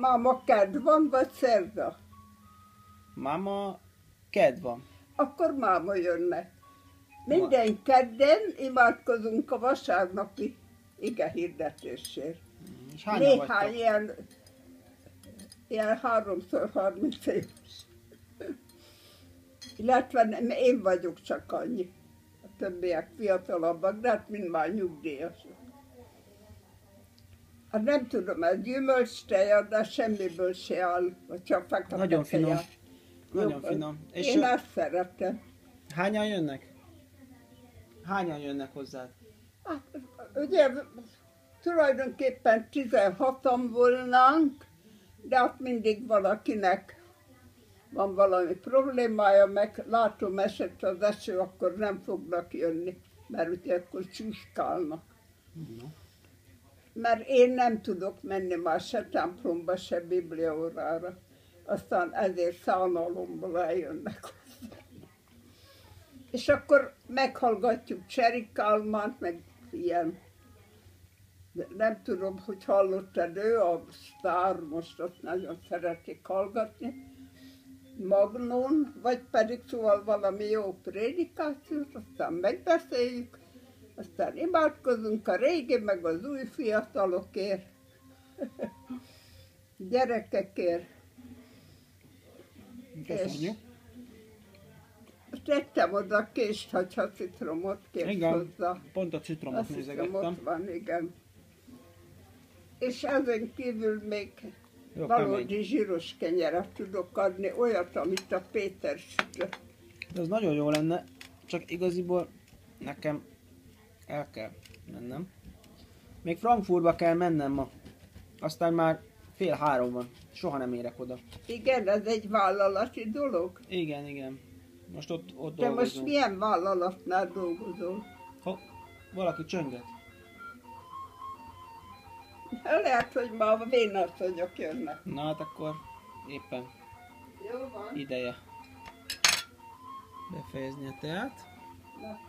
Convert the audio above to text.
Máma kedv van, vagy szerda? Máma kedv van. Akkor máma jönnek. Minden kedden imádkozunk a vasárnapi ige hirdetésért. És hányan Néhány vagytok? ilyen 3x30 éves. Illetve nem, én vagyok csak annyi. A többiek fiatalabbak, de hát mind már nyugdíjasok. Hát nem tudom, ez gyümölcsteja, de semmiből se áll, vagy csak fekete Nagyon finom. teja. Nagyon Jobban. finom. És Én ezt szeretem. hányan jönnek? Hányan jönnek hozzád? Hát, ugye tulajdonképpen 16-an volnánk, de hát mindig valakinek van valami problémája, meg látom esett az eső, akkor nem fognak jönni, mert ugye akkor csúszkálnak. Mert én nem tudok menni már se templomba, se bibliaórára. Aztán ezért szánalomból eljönnek hozzá. És akkor meghallgatjuk Cseri Kálmánt, meg ilyen. Nem tudom, hogy hallottad, ő a sztár, most azt nagyon szeretik hallgatni. Magnón, vagy pedig szóval valami jó prédikációt, aztán megbeszéljük, aztán imádkozunk a régi, meg az új fiatalokért, gyerekekért. Köszönjük. Tettem oda kést, hogyha citromot kért Igen, hozzá. pont a citromot Azt hiszem, nézegettem. ott van, igen. És ezen kívül még Jó, valódi kemény. zsíros kenyeret tudok adni, olyat, amit a Péter sütött. De az nagyon jó lenne, csak igaziból nekem el kell mennem. Még Frankfurtba kell mennem ma. Aztán már 2:30 van. Soha nem érek oda. Igen, ez egy vállalati dolog. Igen, igen. Most ott De dolgozom. most milyen vállalatnál dolgozol? Valaki csönget. Lehet, hogy ma a vénasszonyok jönnek. Na hát akkor éppen Jó van. ideje befejezni a teát. Na.